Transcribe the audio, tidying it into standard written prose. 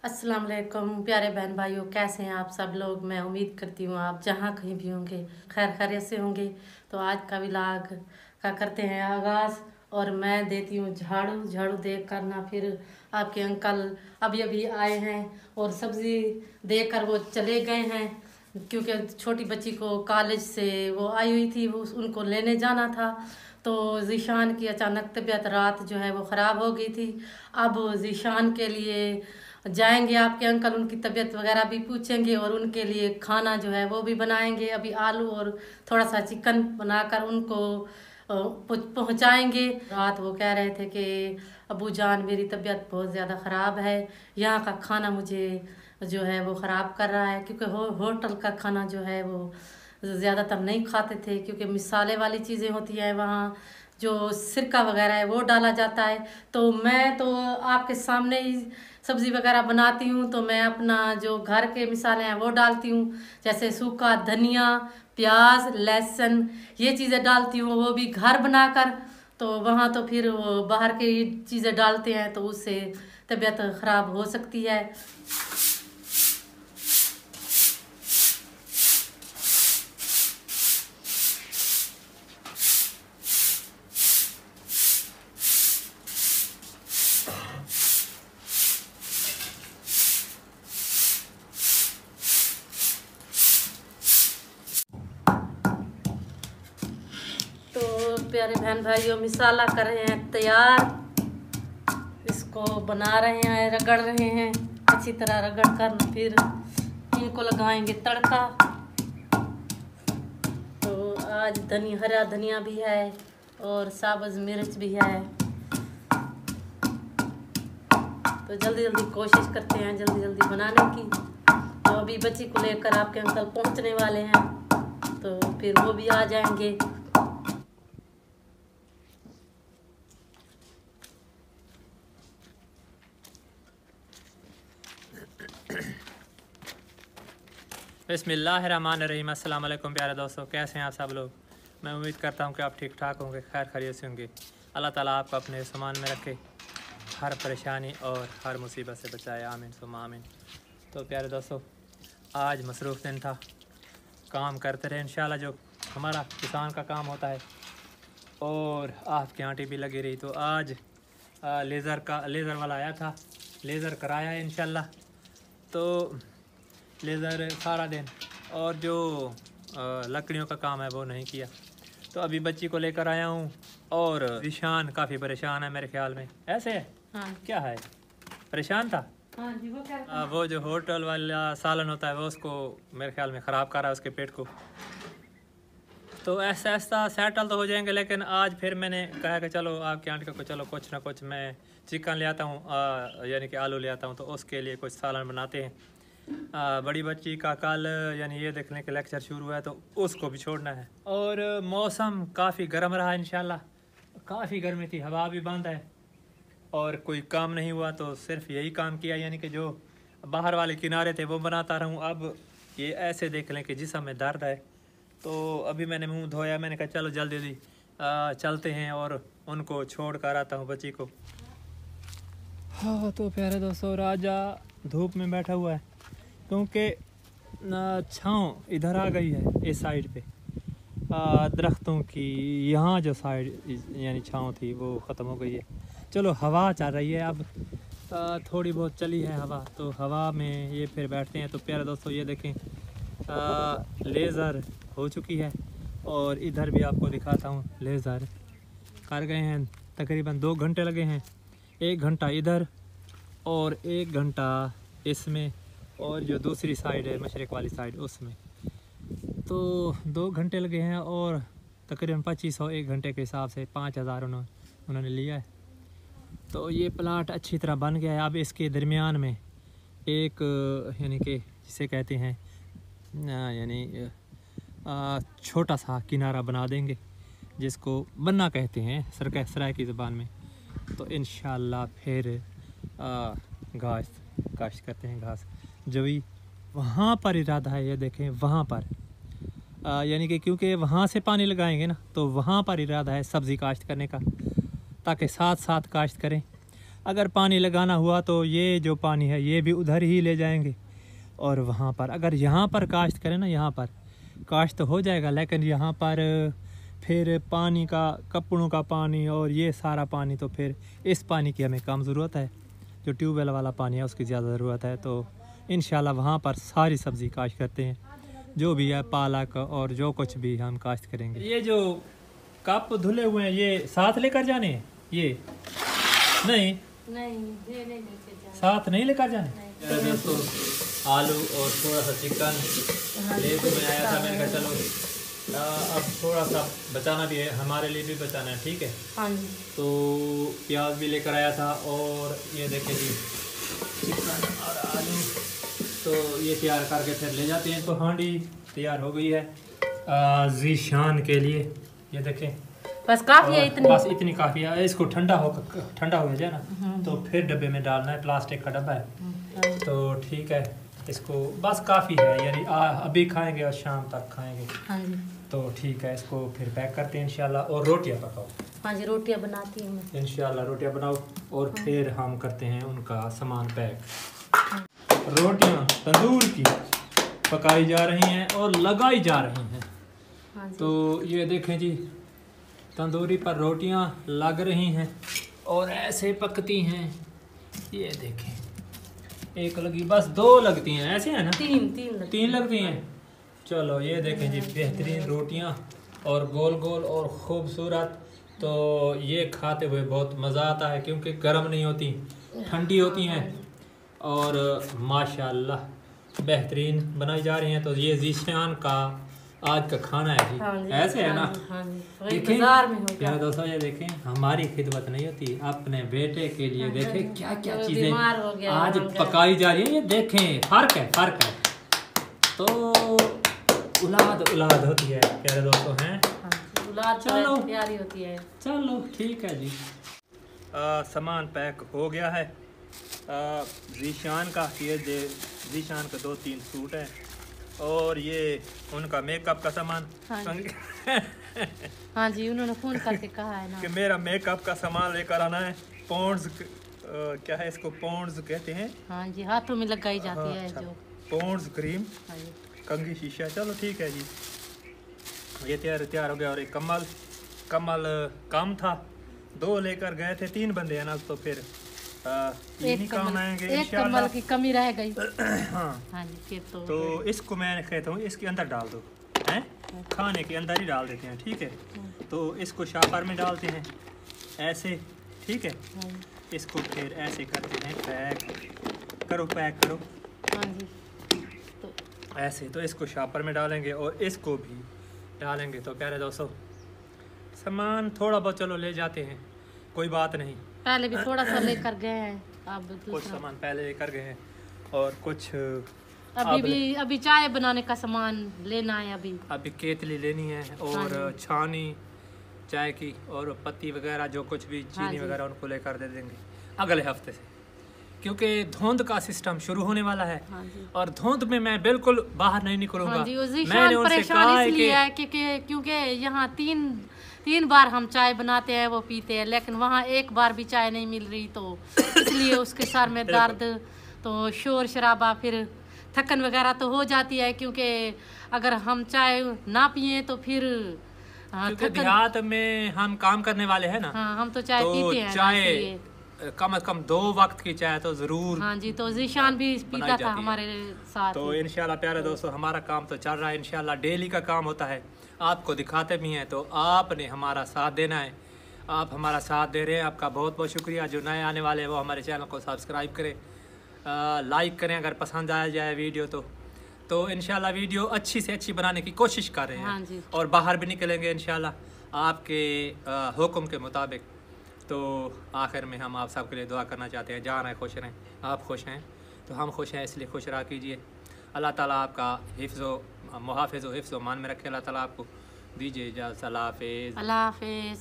अस्सलाम वालेकुम प्यारे बहन भाइयों, कैसे हैं आप सब लोग। मैं उम्मीद करती हूँ आप जहाँ कहीं भी होंगे खैर खैरियत से होंगे। तो आज का व्लॉग का करते हैं आगाज़ और मैं देती हूँ झाड़ू। झाड़ू देख कर ना फिर आपके अंकल अभी अभी आए हैं और सब्ज़ी देख कर वो चले गए हैं, क्योंकि छोटी बच्ची को कॉलेज से वो आई हुई थी, वो उनको लेने जाना था। तो ज़ीशान की अचानक तबीयत रात जो है वो ख़राब हो गई थी। अब ज़ीशान के लिए जाएंगे आपके अंकल, उनकी तबीयत वगैरह भी पूछेंगे और उनके लिए खाना जो है वो भी बनाएंगे। अभी आलू और थोड़ा सा चिकन बनाकर उनको पहुंचाएंगे। रात वो कह रहे थे कि अबू जान मेरी तबीयत बहुत ज़्यादा ख़राब है, यहाँ का खाना मुझे जो है वो ख़राब कर रहा है, क्योंकि होटल का खाना जो है वो ज़्यादातर नहीं खाते थे, क्योंकि मिसाले वाली चीज़ें होती हैं वहाँ, जो सिरका वगैरह है वो डाला जाता है। तो मैं तो आपके सामने ही सब्ज़ी वगैरह बनाती हूँ, तो मैं अपना जो घर के मिसाले हैं वो डालती हूँ, जैसे सूखा धनिया, प्याज, लहसुन, ये चीज़ें डालती हूँ, वो भी घर बनाकर। तो वहाँ तो फिर वो बाहर की चीज़ें डालते हैं तो उससे तबीयत ख़राब हो सकती है। तो प्यारे बहन भाइयों, मिसाला कर रहे हैं तैयार, इसको बना रहे हैं, रगड़ रहे हैं अच्छी तरह, रगड़ कर फिर इनको लगाएंगे तड़का। तो आज हरा धनिया भी है और साबुत मिर्च भी है। तो जल्दी जल्दी कोशिश करते हैं जल्दी जल्दी बनाने की। तो अभी बच्ची को लेकर आपके अंकल पहुंचने वाले हैं, तो फिर वो भी आ जाएंगे। बिस्मिल्लाहिर्रहमानिर्रहीम। अस्सलाम वालेकुम प्यारे दोस्तों, कैसे हैं आप सब लोग। मैं उम्मीद करता हूं कि आप ठीक ठाक होंगे, खैर खैरियत से होंगे। अल्लाह ताला आपको अपने सामान में रखे, हर परेशानी और हर मुसीबत से बचाए, आमीन सुम्मा आमीन। तो प्यारे दोस्तों, आज मसरूफ़ दिन था, काम करते रहे इंशाल्लाह, जो हमारा किसान का काम होता है। और आपकी आंटी भी लगी रही। तो आज लेज़र वाला आया था, लेज़र कराया है इंशाल्लाह। तो लेज़र सारा दिन, और जो लकड़ियों का काम है वो नहीं किया। तो अभी बच्ची को लेकर आया हूँ और ईशान काफ़ी परेशान है मेरे ख्याल में। ऐसे है? हाँ क्या है, परेशान था? हाँ जी, वो क्या वो जो होटल वाला सालन होता है वो उसको मेरे ख्याल में ख़राब कर रहा है उसके पेट को। तो ऐसा ऐसा सेटल तो हो जाएंगे, लेकिन आज फिर मैंने कहा कि चलो आपकी आंटी को चलो कुछ ना कुछ मैं चिकन ले आता हूँ, यानी कि आलू ले आता हूँ, तो उसके लिए कुछ सालन बनाते हैं। बड़ी बच्ची का कल यानी ये देखने के लेक्चर शुरू हुआ है, तो उसको भी छोड़ना है। और मौसम काफ़ी गर्म रहा इंशाल्लाह, काफ़ी गर्मी थी, हवा भी बंद है और कोई काम नहीं हुआ, तो सिर्फ यही काम किया, यानी कि जो बाहर वाले किनारे थे वो बनाता रहूँ। अब ये ऐसे देख लें कि जिस्म में दर्द है, तो अभी मैंने मुंह धोया, मैंने कहा चलो जल्दी जल्दी चलते हैं और उनको छोड़ कर आता हूँ बच्ची को। हाँ तो प्यारे दोस्तों, राजा धूप में बैठा हुआ है, क्योंकि छाँव इधर आ गई है इस साइड पे, दरख्तों की यहाँ जो साइड यानी छाँव थी वो ख़त्म हो गई है। चलो हवा चल रही है अब, थोड़ी बहुत चली है हवा, तो हवा में ये फिर बैठते हैं। तो प्यारे दोस्तों ये देखें, लेज़र हो चुकी है और इधर भी आपको दिखाता हूँ, लेज़र कर गए हैं, तकरीबन 2 घंटे लगे हैं। 1 घंटा इधर और 1 घंटा इसमें, और जो दूसरी साइड है मशरिक़ वाली साइड उसमें, तो 2 घंटे लगे हैं और तकरीबन 2500 1 घंटे के हिसाब से 5000 उन्होंने लिया है। तो ये प्लाट अच्छी तरह बन गया है। अब इसके दरमियान में एक यानी कि जिसे कहते हैं यानी छोटा सा किनारा बना देंगे, जिसको बन्ना कहते हैं सराय की ज़बान में। तो इंशाल्लाह फिर घास काश्त करते हैं, घास जवी वहाँ पर इरादा है, ये देखें वहाँ पर, यानी कि क्योंकि वहाँ से पानी लगाएंगे ना, तो वहाँ पर इरादा है सब्ज़ी काश्त करने का, ताकि साथ साथ काश्त करें। अगर पानी लगाना हुआ तो ये जो पानी है ये भी उधर ही ले जाएंगे। और वहाँ पर अगर यहाँ पर काश्त करें ना, यहाँ पर काश्त तो हो जाएगा, लेकिन यहाँ पर फिर पानी का, कपड़ों का पानी और ये सारा पानी, तो फिर इस पानी की हमें कम ज़रूरत है। जो ट्यूबवेल वाला पानी है उसकी ज़्यादा ज़रूरत है। तो इंशाल्लाह वहाँ पर सारी सब्ज़ी काश्त करते हैं, जो भी है पालक और जो कुछ भी हम काश्त करेंगे। ये जो कप धुले हुए हैं ये साथ लेकर जाने हैं? ये नहीं ये नहीं लेके जाना। साथ नहीं लेकर जाने। दोस्तों आलू और थोड़ा सा चिकन लेके मैं आया था, मैंने कहा चलो अब थोड़ा सा बचाना भी है, हमारे लिए भी बचाना है, ठीक है। हाँ जी। तो प्याज भी लेकर आया था और ये देखें जी चिकन और आलू, तो ये तैयार करके फिर ले जाते हैं। तो हांडी तैयार हो गई है ज़ीशान के लिए, ये देखें बस काफ़ी है इतनी, बस इतनी काफ़ी है। इसको ठंडा हो जाए ना तो फिर डब्बे में डालना है, प्लास्टिक का डब्बा है तो ठीक है। इसको बस काफ़ी है, यानी अभी खाएंगे और शाम तक खाएंगे। हाँ जी। तो ठीक है, इसको फिर पैक करते हैं इंशाल्लाह। और रोटियां पकाओ। हाँ जी, रोटियां बनाती हूँ मैं इंशाल्लाह, रोटियां बनाओ और फिर हम करते हैं उनका सामान पैक। रोटियां तंदूर की पकाई जा रही हैं और लगाई जा रही हैं। हाँ जी। तो ये देखें जी तंदूरी पर रोटियां लग रही हैं और ऐसे पकती हैं, ये देखें एक लगी, बस दो लगती हैं, ऐसे है ना, तीन लगती हैं। चलो ये देखें जी बेहतरीन रोटियां और गोल गोल और खूबसूरत। तो ये खाते हुए बहुत मज़ा आता है क्योंकि गर्म नहीं होती, ठंडी होती हैं और माशाल्लाह बेहतरीन बनाई जा रही हैं। तो ये ज़ीशान का आज का खाना है जी। हाँ जी, ऐसे है ना। हाँ जी, देखें बाजार में हो प्यारे दोस्तों, ये देखें हमारी खिदमत नहीं होती, अपने बेटे के लिए देखें क्या क्या चीजें आज पकाई जा रही है। ये देखें फर्क है। तो औलाद होती है प्यारे दोस्तों हैं। चलो प्यारी होती है। चलो ठीक है जी। सामान पैक हो गया है। ज़ीशान का ज़ीशान का 2-3 सूट है और ये उनका मेकअप का सामान। हाँ जी, उन्होंने फोन करके कहा है ना कि मेरा मेकअप का सामान लेकर आना है। पॉन्ड्स क्या है इसको, पॉन्ड्स कहते हैं। हाँ जी, हाथों में लगाई जाती है अच्छा, जो पॉन्ड्स क्रीम, कंघी शीशा। चलो ठीक है जी, ये तैयार हो गया। और एक कमल कम था, 2 लेकर गए थे, 3 बंदे हैं ना, तो फिर एक कमल की कमी रह गई। हाँ जी, फिर तो इसको मैं कहता हूँ इसके अंदर डाल दो, हैं खाने के अंदर ही डाल देते हैं, ठीक है। तो इसको शापर में डालते हैं ऐसे, ठीक है। इसको फिर ऐसे करते हैं, पैक करो। हाँ जी, तो ऐसे तो इसको शापर में डालेंगे और इसको भी डालेंगे। तो प्यारे दोस्तों सामान थोड़ा बहुत चलो ले जाते हैं, कोई बात नहीं। पहले भी थोड़ा सा लेकर गए हैं, अब कुछ सामान पहले लेकर गए हैं और कुछ अभी चाय बनाने का सामान लेना है। अभी केतली लेनी है और छानी चाय की और पत्ती वगैरह जो कुछ भी चीनी वगैरह उनको लेकर दे देंगे अगले हफ्ते से, क्योंकि धुंध का सिस्टम शुरू होने वाला है। और धुंध में मैं बिल्कुल बाहर नहीं निकलूंगा। मैंने उनसे कहा है क्योंकि यहाँ तीन बार हम चाय बनाते हैं, वो पीते हैं, लेकिन वहाँ एक बार भी चाय नहीं मिल रही, तो इसलिए उसके सर में दर्द, तो शोर शराबा, फिर थकन वगैरह तो हो जाती है। क्योंकि अगर हम चाय ना पिए तो फिर देहात में हम काम करने वाले हैं ना। हाँ, हम तो चाय पीते हैं। चाय कम से कम 2 वक्त की चाय तो जरूर। हाँ जी, तो ज़ीशान भी पीता था हमारे साथ। तो इंशाल्लाह प्यारे दोस्तों हमारा काम तो चल रहा है, इंशाल्लाह डेली का काम होता है, आपको दिखाते भी हैं। तो आपने हमारा साथ देना है, आप हमारा साथ दे रहे हैं, आपका बहुत बहुत शुक्रिया। जो नए आने वाले हैं वो हमारे चैनल को सब्सक्राइब करें, लाइक करें अगर पसंद आ जाए वीडियो तो इंशाल्लाह वीडियो अच्छी से अच्छी बनाने की कोशिश कर रहे हैं। हाँ जी। और बाहर भी निकलेंगे इंशाल्लाह आपके हुक्म के मुताबिक। तो आखिर में हम आप सबके लिए दुआ करना चाहते हैं, जहाँ रहें खुश रहें, आप खुश हैं तो हम खुश हैं, इसलिए खुश रहा कीजिए। अल्लाह ताला आपका हिफ्ज़ मुहाफ़िज़ व हिफ्ज़ मान में रखे। अल्लाह ताला आपको दीजिए इजाज़त। अल्लाह हाफ़िज़।